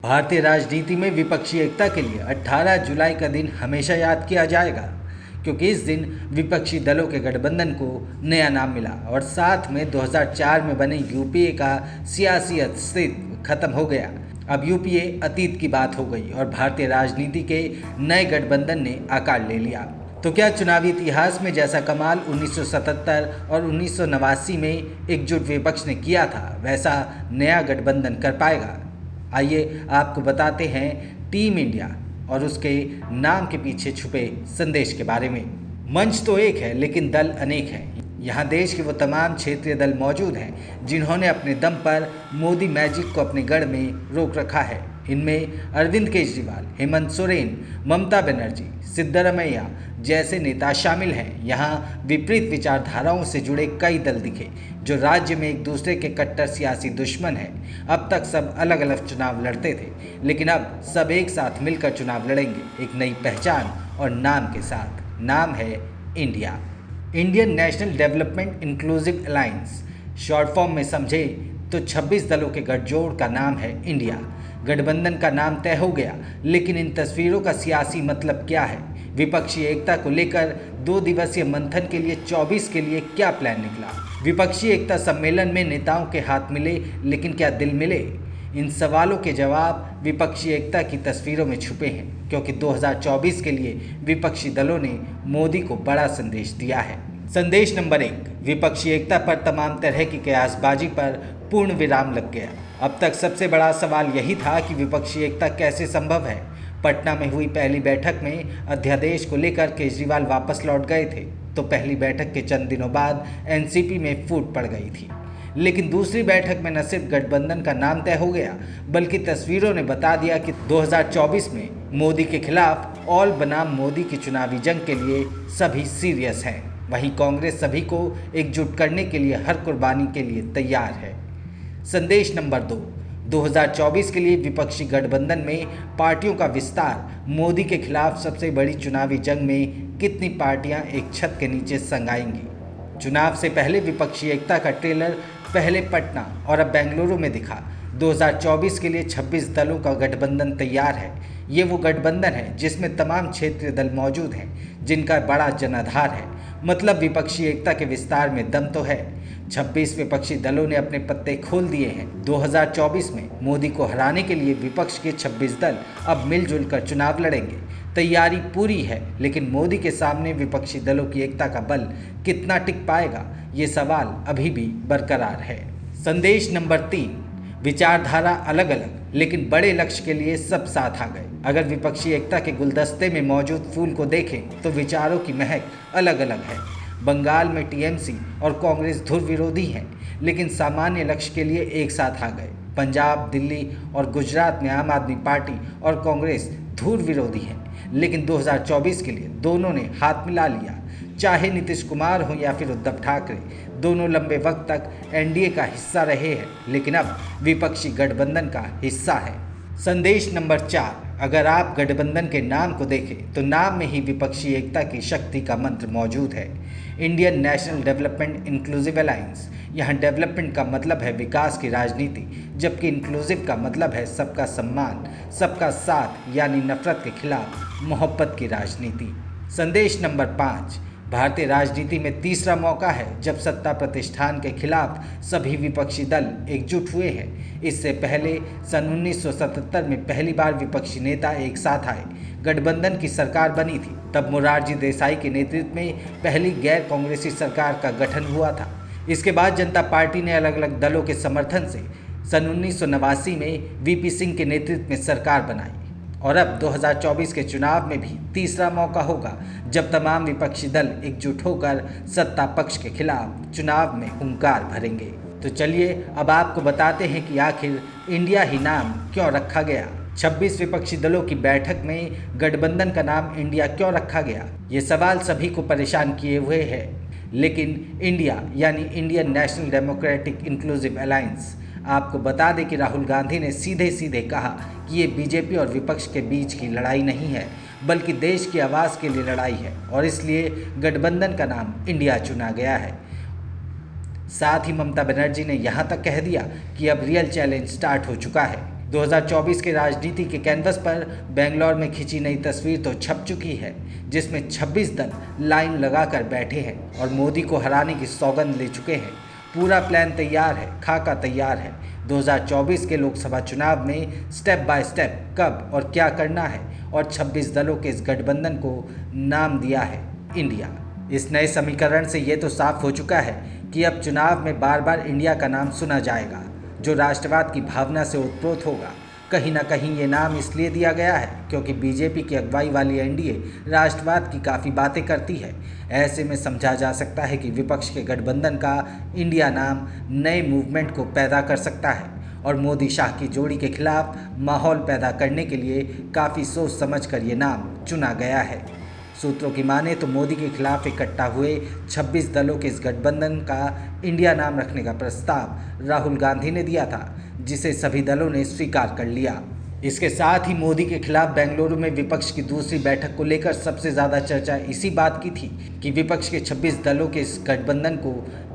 भारतीय राजनीति में विपक्षी एकता के लिए 18 जुलाई का दिन हमेशा याद किया जाएगा, क्योंकि इस दिन विपक्षी दलों के गठबंधन को नया नाम मिला और साथ में 2004 में बने यूपीए का सियासी अस्तित्व खत्म हो गया। अब यूपीए अतीत की बात हो गई और भारतीय राजनीति के नए गठबंधन ने आकार ले लिया। तो क्या चुनावी इतिहास में जैसा कमाल 1977 और 1989 में एकजुट विपक्ष ने किया था, वैसा नया गठबंधन कर पाएगा? आइए आपको बताते हैं टीम इंडिया और उसके नाम के पीछे छुपे संदेश के बारे में। मंच तो एक है लेकिन दल अनेक हैं। यहाँ देश के वो तमाम क्षेत्रीय दल मौजूद हैं जिन्होंने अपने दम पर मोदी मैजिक को अपने गढ़ में रोक रखा है। इनमें अरविंद केजरीवाल, हेमंत सोरेन, ममता बनर्जी, सिद्धरमैया जैसे नेता शामिल हैं। यहाँ विपरीत विचारधाराओं से जुड़े कई दल दिखे जो राज्य में एक दूसरे के कट्टर सियासी दुश्मन हैं। अब तक सब अलग अलग चुनाव लड़ते थे, लेकिन अब सब एक साथ मिलकर चुनाव लड़ेंगे, एक नई पहचान और नाम के साथ। नाम है India, Indian national development inclusive alliance. Short form में समझे तो 26 दलों के गठजोड़ का नाम है इंडिया। गठबंधन का नाम तय हो गया, लेकिन इन तस्वीरों का सियासी मतलब क्या है? विपक्षी एकता को लेकर 2 दिवसीय मंथन के लिए 24 के लिए क्या प्लान निकला? विपक्षी एकता सम्मेलन में नेताओं के हाथ मिले, लेकिन क्या दिल मिले? इन सवालों के जवाब विपक्षी एकता की तस्वीरों में छुपे हैं, क्योंकि 2024 के लिए विपक्षी दलों ने मोदी को बड़ा संदेश दिया है। संदेश नंबर 1, विपक्षी एकता पर तमाम तरह की कयासबाजी पर पूर्ण विराम लग गया। अब तक सबसे बड़ा सवाल यही था कि विपक्षी एकता कैसे संभव है। पटना में हुई पहली बैठक में अध्यादेश को लेकर केजरीवाल वापस लौट गए थे, तो पहली बैठक के चंद दिनों बाद एनसीपी में फूट पड़ गई थी। लेकिन दूसरी बैठक में न सिर्फ गठबंधन का नाम तय हो गया, बल्कि तस्वीरों ने बता दिया कि 2024 में मोदी के खिलाफ ऑल बनाम मोदी की चुनावी जंग के लिए सभी सीरियस हैं। वहीं कांग्रेस सभी को एकजुट करने के लिए हर कुर्बानी के लिए तैयार है। संदेश नंबर 2, 2024 के लिए विपक्षी गठबंधन में पार्टियों का विस्तार। मोदी के खिलाफ सबसे बड़ी चुनावी जंग में कितनी पार्टियां एक छत के नीचे संग आएंगी? चुनाव से पहले विपक्षी एकता का ट्रेलर पहले पटना और अब बेंगलुरु में दिखा। 2024 के लिए 26 दलों का गठबंधन तैयार है। ये वो गठबंधन है जिसमें तमाम क्षेत्रीय दल मौजूद हैं, जिनका बड़ा जनाधार है। मतलब विपक्षी एकता के विस्तार में दम तो है। 26 विपक्षी दलों ने अपने पत्ते खोल दिए हैं। 2024 में मोदी को हराने के लिए विपक्ष के 26 दल अब मिलजुल कर चुनाव लड़ेंगे। तैयारी पूरी है, लेकिन मोदी के सामने विपक्षी दलों की एकता का बल कितना टिक पाएगा, ये सवाल अभी भी बरकरार है। संदेश नंबर 3, विचारधारा अलग अलग लेकिन बड़े लक्ष्य के लिए सब साथ आ गए। अगर विपक्षी एकता के गुलदस्ते में मौजूद फूल को देखें तो विचारों की महक अलग अलग है। बंगाल में टीएमसी और कांग्रेस धुर विरोधी हैं, लेकिन सामान्य लक्ष्य के लिए एक साथ आ गए। पंजाब, दिल्ली और गुजरात में आम आदमी पार्टी और कांग्रेस धुर विरोधी हैं, लेकिन 2024 के लिए दोनों ने हाथ मिला लिया। चाहे नीतीश कुमार हो या फिर उद्धव ठाकरे, दोनों लंबे वक्त तक एनडीए का हिस्सा रहे हैं, लेकिन अब विपक्षी गठबंधन का हिस्सा है। संदेश नंबर 4, अगर आप गठबंधन के नाम को देखें तो नाम में ही विपक्षी एकता की शक्ति का मंत्र मौजूद है। Indian national development inclusive alliance. यहाँ डेवलपमेंट का मतलब है विकास की राजनीति, जबकि इंक्लूसिव का मतलब है सबका सम्मान, सबका साथ, यानी नफरत के खिलाफ मोहब्बत की राजनीति। संदेश नंबर 5, भारतीय राजनीति में तीसरा मौका है जब सत्ता प्रतिष्ठान के खिलाफ सभी विपक्षी दल एकजुट हुए हैं। इससे पहले सन 1977 में पहली बार विपक्षी नेता एक साथ आए। गठबंधन की सरकार बनी थी, तब मोरारजी देसाई के नेतृत्व में पहली गैर कांग्रेसी सरकार का गठन हुआ था। इसके बाद जनता पार्टी ने अलग अलग दलों के समर्थन से सन 1989 में वीपी सिंह के नेतृत्व में सरकार बनाई। और अब 2024 के चुनाव में भी तीसरा मौका होगा जब तमाम विपक्षी दल एकजुट होकर सत्ता पक्ष के खिलाफ चुनाव में हुंकार भरेंगे। तो चलिए अब आपको बताते हैं कि आखिर इंडिया ही नाम क्यों रखा गया। 26 विपक्षी दलों की बैठक में गठबंधन का नाम इंडिया क्यों रखा गया, ये सवाल सभी को परेशान किए हुए है। लेकिन इंडिया यानी Indian national democratic inclusive alliance, आपको बता दें कि राहुल गांधी ने सीधे सीधे कहा कि ये बीजेपी और विपक्ष के बीच की लड़ाई नहीं है, बल्कि देश की आवाज़ के लिए लड़ाई है, और इसलिए गठबंधन का नाम इंडिया चुना गया है। साथ ही ममता बनर्जी ने यहाँ तक कह दिया कि अब रियल चैलेंज स्टार्ट हो चुका है। 2024 के राजनीति के कैनवस पर बेंगलौर में खिंची नई तस्वीर तो छप चुकी है, जिसमें 26 दल लाइन लगाकर बैठे हैं और मोदी को हराने की सौगंध ले चुके हैं। पूरा प्लान तैयार है, खाका तैयार है। 2024 के लोकसभा चुनाव में स्टेप बाय स्टेप कब और क्या करना है, और 26 दलों के इस गठबंधन को नाम दिया है इंडिया। इस नए समीकरण से ये तो साफ हो चुका है कि अब चुनाव में बार बार इंडिया का नाम सुना जाएगा, जो राष्ट्रवाद की भावना से ओतप्रोत होगा। कहीं ना कहीं ये नाम इसलिए दिया गया है क्योंकि बीजेपी की अगुवाई वाली एनडीए राष्ट्रवाद की काफ़ी बातें करती है। ऐसे में समझा जा सकता है कि विपक्ष के गठबंधन का इंडिया नाम नए मूवमेंट को पैदा कर सकता है और मोदी शाह की जोड़ी के खिलाफ माहौल पैदा करने के लिए काफ़ी सोच समझकर ये नाम चुना गया है। सूत्रों की माने तो मोदी के खिलाफ इकट्ठा हुए 26 दलों के इस गठबंधन का इंडिया नाम रखने का प्रस्ताव राहुल गांधी ने दिया था, जिसे सभी दलों ने स्वीकार कर लिया। इसके साथ ही मोदी के खिलाफ बेंगलुरु में विपक्ष की दूसरी बैठक को लेकर सबसे ज़्यादा चर्चा इसी बात की थी कि विपक्ष के 26 दलों के इस गठबंधन को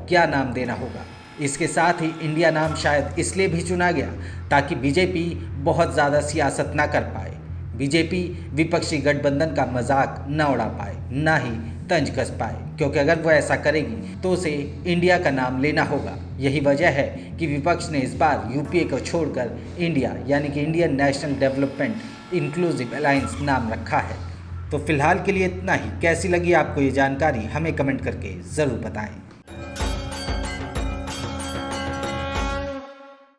क्या नाम देना होगा। इसके साथ ही इंडिया नाम शायद इसलिए भी चुना गया ताकि बीजेपी बहुत ज़्यादा सियासत ना कर पाए। बीजेपी विपक्षी गठबंधन का मजाक न उड़ा पाए, ना ही तंज कस पाए, क्योंकि अगर वो ऐसा करेगी तो उसे इंडिया का नाम लेना होगा। यही वजह है कि विपक्ष ने इस बार यूपीए को छोड़कर इंडिया यानी कि Indian national development inclusive alliance नाम रखा है। तो फिलहाल के लिए इतना ही। कैसी लगी आपको ये जानकारी हमें कमेंट करके ज़रूर बताएं।